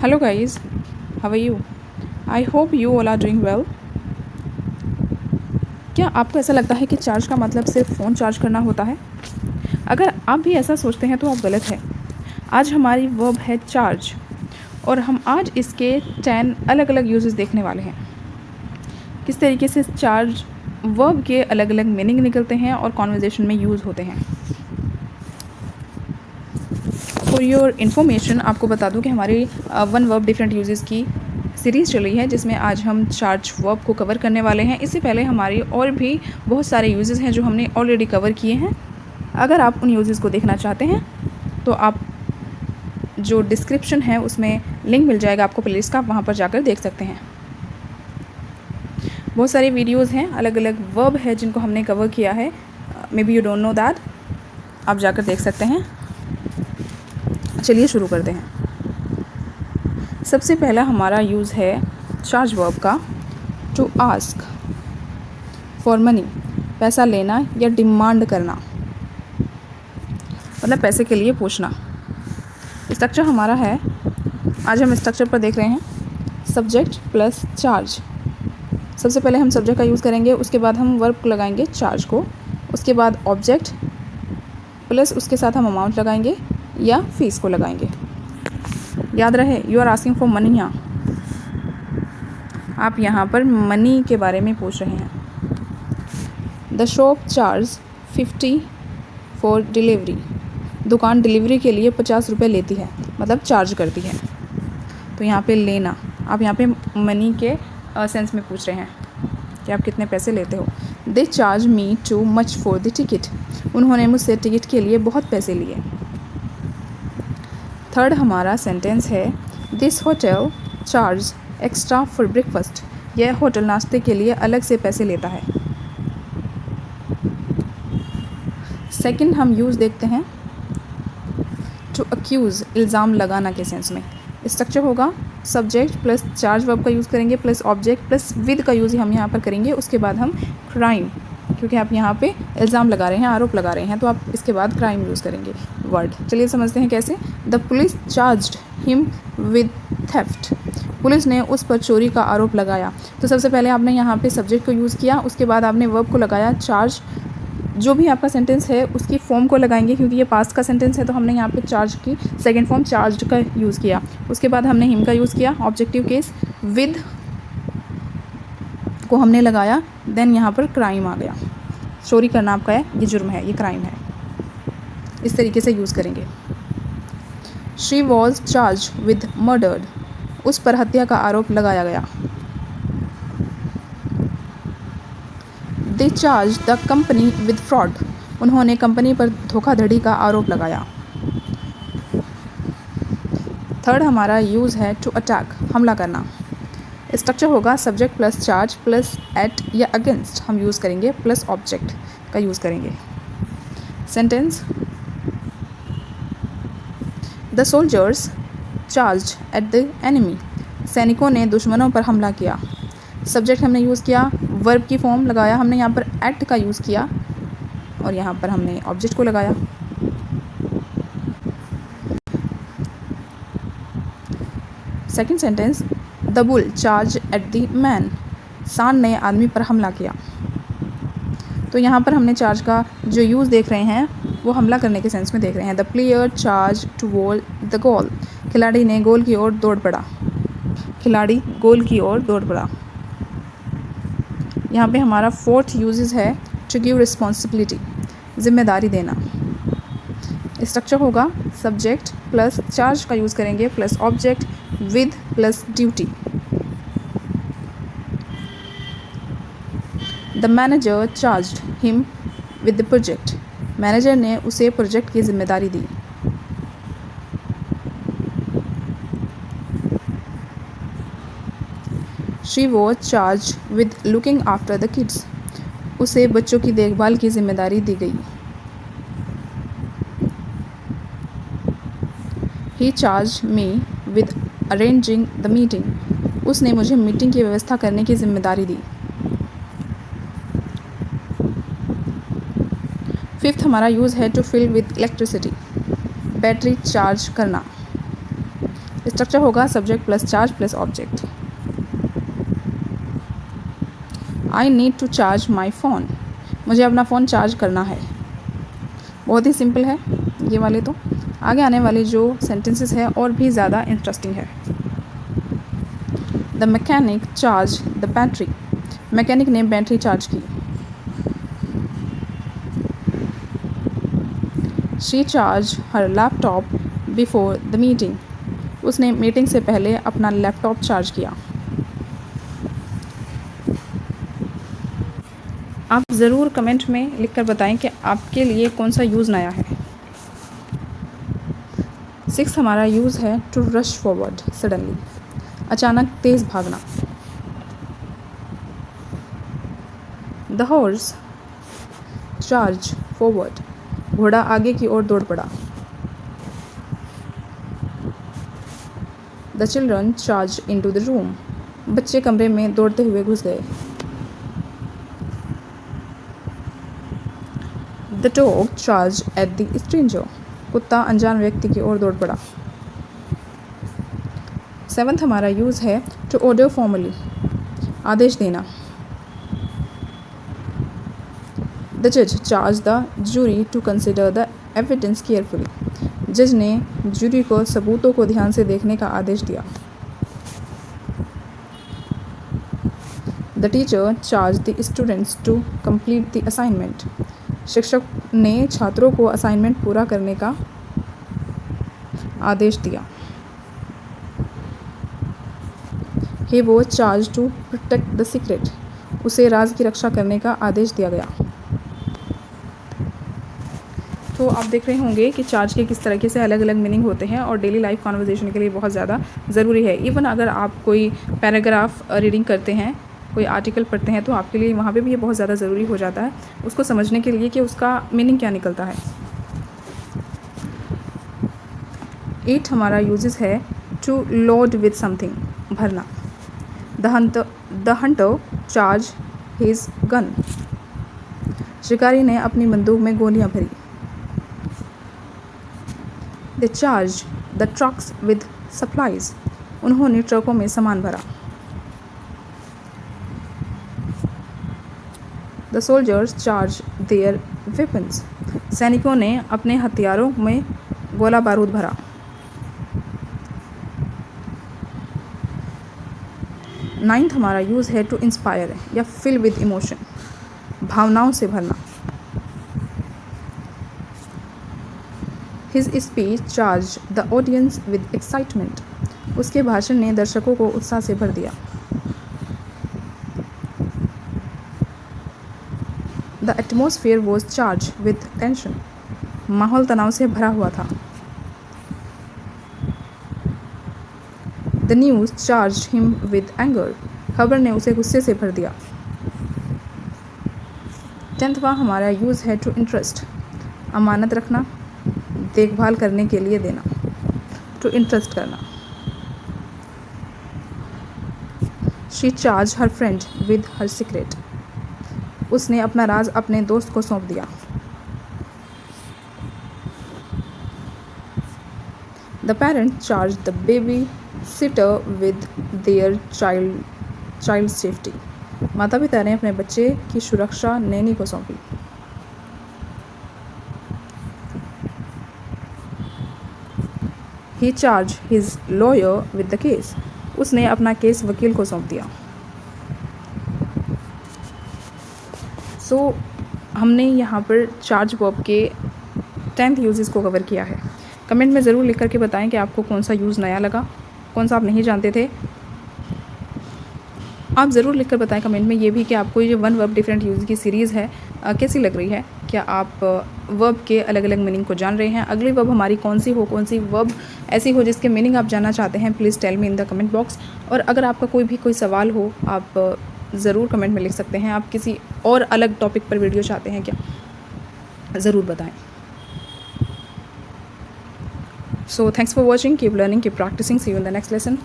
Hello guys, how are you? I hope you all are doing well. क्या आपको ऐसा लगता है कि चार्ज का मतलब सिर्फ फ़ोन चार्ज करना होता है? अगर आप भी ऐसा सोचते हैं तो आप गलत हैं। आज हमारी वर्ब है चार्ज और हम आज इसके 10 अलग अलग यूजेस देखने वाले हैं। किस तरीके से चार्ज वर्ब के अलग अलग मीनिंग निकलते हैं और कॉन्वर्जेशन में यूज़ होते हैं। फॉर योर इन्फॉर्मेशन आपको बता दूं कि हमारी वन वर्ब डिफरेंट यूजेस की सीरीज़ चली है जिसमें आज हम चार्ज वर्ब को कवर करने वाले हैं। इससे पहले हमारी और भी बहुत सारे यूजेस हैं जो हमने ऑलरेडी कवर किए हैं। अगर आप उन यूजेस को देखना चाहते हैं तो आप जो डिस्क्रिप्शन है उसमें लिंक मिल जाएगा आपको प्लेलिस्ट का, वहाँ पर जाकर देख सकते हैं। बहुत सारे वीडियोस हैं, अलग अलग वर्ब है जिनको हमने कवर किया है। May be you don't know that, आप जाकर देख सकते हैं। चलिए शुरू करते हैं। सबसे पहला हमारा यूज़ है चार्ज वर्ब का, टू आस्क फॉर मनी, पैसा लेना या डिमांड करना, मतलब पैसे के लिए पूछना। स्ट्रक्चर हमारा है, आज हम स्ट्रक्चर पर देख रहे हैं, सब्जेक्ट प्लस चार्ज। सबसे पहले हम सब्जेक्ट का यूज़ करेंगे, उसके बाद हम वर्ब को लगाएंगे चार्ज को, उसके बाद ऑब्जेक्ट प्लस उसके साथ हम अमाउंट लगाएंगे या फीस को लगाएंगे। याद रहे, you are asking for money. यहाँ आप यहाँ पर मनी के बारे में पूछ रहे हैं। The shop charge 50 for delivery, दुकान डिलीवरी के लिए 50 रुपये लेती है, मतलब चार्ज करती है। तो यहाँ पे लेना, आप यहाँ पे मनी के सेंस में पूछ रहे हैं कि आप कितने पैसे लेते हो। They charge me too much for the ticket, उन्होंने मुझसे टिकट के लिए बहुत पैसे लिए। थर्ड हमारा सेंटेंस है, this hotel charge extra for breakfast, यह होटल नाश्ते के लिए अलग से पैसे लेता है। सेकंड हम यूज़ देखते हैं, टू अक्यूज़, इल्ज़ाम लगाना के सेंस में। स्ट्रक्चर होगा सब्जेक्ट प्लस चार्ज वर्ब का यूज़ करेंगे प्लस ऑब्जेक्ट प्लस विद का यूज़ हम यहाँ पर करेंगे। उसके बाद हम क्राइम, क्योंकि आप यहाँ पे इल्ज़ाम लगा रहे हैं, आरोप लगा रहे हैं, तो आप इसके बाद क्राइम यूज़ करेंगे वर्ड। चलिए समझते हैं कैसे। The police charged him with theft, police ने उस पर चोरी का आरोप लगाया। तो सबसे पहले आपने यहाँ पे सब्जेक्ट को यूज़ किया, उसके बाद आपने वर्ब को लगाया चार्ज। जो भी आपका सेंटेंस है उसकी फॉर्म को लगाएंगे, क्योंकि ये पास्ट का सेंटेंस है तो हमने यहाँ पे चार्ज की सेकंड फॉर्म चार्ज्ड का यूज़ किया। उसके बाद हमने हिम का यूज़ किया, ऑब्जेक्टिव केस विद को हमने लगाया, देन यहाँ पर क्राइम आ गया। चोरी करना आपका है, ये जुर्म है, ये क्राइम है। इस तरीके से यूज़ करेंगे। She was charge with murdered, उस पर हत्या का आरोप लगाया गया। दे charge the company with fraud, उन्होंने कंपनी पर धोखाधड़ी का आरोप लगाया। थर्ड हमारा यूज़ है टू अटैक, हमला करना। स्ट्रक्चर होगा subject plus charge plus at या अगेंस्ट हम यूज़ करेंगे प्लस ऑब्जेक्ट का यूज़ करेंगे। Sentence, the soldiers charge at the enemy, सैनिकों ने दुश्मनों पर हमला किया। सब्जेक्ट हमने यूज़ किया, वर्ब की फॉर्म लगाया, हमने यहाँ पर एट का यूज़ किया और यहाँ पर हमने ऑब्जेक्ट को लगाया। Second sentence, the bull charge at the man, सांड ने आदमी पर हमला किया। तो यहाँ पर हमने चार्ज का जो यूज़ देख रहे हैं वो हमला करने के सेंस में देख रहे हैं। The player charge toward the goal, खिलाड़ी ने गोल की ओर दौड़ पड़ा, खिलाड़ी गोल की ओर दौड़ पड़ा। यहाँ पे हमारा फोर्थ यूजेस है टू गिव रिस्पॉन्सिबिलिटी, जिम्मेदारी देना। स्ट्रक्चर होगा सब्जेक्ट प्लस चार्ज का यूज़ करेंगे plus object with plus duty. The manager charged him with the project, manager ने उसे प्रोजेक्ट की जिम्मेदारी दी। She was charge with looking after the kids, उसे बच्चों की देखभाल की जिम्मेदारी दी गई। He charge me with arranging the meeting, उसने मुझे मीटिंग की व्यवस्था करने की जिम्मेदारी दी। फिफ्थ हमारा यूज़ है to fill with electricity, battery charge करना। स्ट्रक्चर होगा subject plus charge plus object. I need to charge my phone, मुझे अपना फ़ोन चार्ज करना है। बहुत ही सिंपल है ये वाले तो। आगे आने वाले जो सेंटेंसेस है और भी ज़्यादा इंटरेस्टिंग है। The mechanic charge the battery, mechanic ने बैटरी चार्ज की। She charge her laptop before the meeting, उसने मीटिंग से पहले अपना लैपटॉप चार्ज किया। आप ज़रूर कमेंट में लिखकर बताएं कि आपके लिए कौन सा यूज़ नया है। 6 हमारा यूज़ है टू रश फॉरवर्ड सडनली, अचानक तेज़ भागना। द हॉर्स चार्ज फॉरवर्ड, घोड़ा आगे की ओर दौड़ पड़ा। The children charge into the room, बच्चे कमरे में दौड़ते हुए घुस गए। The dog charge at the stranger, कुत्ता अनजान व्यक्ति की ओर दौड़ पड़ा। 7 हमारा यूज़ है टू ऑर्डर फॉर्मली, आदेश देना। द जज charge the jury to consider the evidence carefully, जज ने जूरी को सबूतों को ध्यान से देखने का आदेश दिया। The teacher charge the students to complete the assignment, शिक्षक ने छात्रों को असाइनमेंट पूरा करने का आदेश दिया। He was charge to protect the secret, उसे राज की रक्षा करने का आदेश दिया गया। तो आप देख रहे होंगे कि चार्ज के किस तरीके से अलग अलग मीनिंग होते हैं और डेली लाइफ कॉन्वर्जेशन के लिए बहुत ज़्यादा ज़रूरी है। इवन अगर आप कोई पैराग्राफ रीडिंग करते हैं, कोई आर्टिकल पढ़ते हैं, तो आपके लिए वहाँ पे भी ये बहुत ज़्यादा ज़रूरी हो जाता है उसको समझने के लिए कि उसका मीनिंग क्या निकलता है। 8 हमारा यूजेस है टू लोड विद समथिंग, भरना। The hunter charge his gun, शिकारी ने अपनी बंदूक में गोलियां भरी। They charge the trucks with supplies, उन्होंने ट्रकों में सामान भरा। The soldiers charge their weapons, सैनिकों ने अपने हथियारों में गोला बारूद भरा। नाइन्थ हमारा यूज़ है टू इंस्पायर या फिल विद इमोशन, भावनाओं से भरना। His speech charge the audience with excitement, उसके भाषण ने दर्शकों को उत्साह से भर दिया। The atmosphere was charge with tension, माहौल तनाव से भरा हुआ था। The news charge him with anger, खबर ने उसे गुस्से से भर दिया। 10वां हमारा यूज़ है टू इंटरेस्ट, अमानत रखना, देखभाल करने के लिए देना, टू इंटरेस्ट करना। She charge her friend with her secret, उसने अपना राज अपने दोस्त को सौंप दिया। The parent charge the baby sitter with their child safety, माता पिता ने अपने बच्चे की सुरक्षा नैनी को सौंपी। He charge his lawyer with the case, उसने अपना केस वकील को सौंप दिया। हमने यहाँ पर चार्ज वर्ब के 10th यूजेस को कवर किया है। कमेंट में ज़रूर लिख करके बताएं कि आपको कौन सा यूज़ नया लगा, कौन सा आप नहीं जानते थे। आप ज़रूर लिखकर बताएं कमेंट में ये भी कि आपको ये 1 वर्ब डिफरेंट यूज़ की सीरीज़ है कैसी लग रही है। क्या आप वर्ब के अलग अलग मीनिंग को जान रहे हैं? अगली वर्ब हमारी कौन सी हो, कौन सी वर्ब ऐसी हो जिसके मीनिंग आप जानना चाहते हैं, please tell me in the comment box. और अगर आपका कोई सवाल हो आप ज़रूर कमेंट में लिख सकते हैं। आप किसी और अलग टॉपिक पर वीडियो चाहते हैं क्या, ज़रूर बताएं। So thanks for watching, keep learning, keep practicing, see you in the next lesson.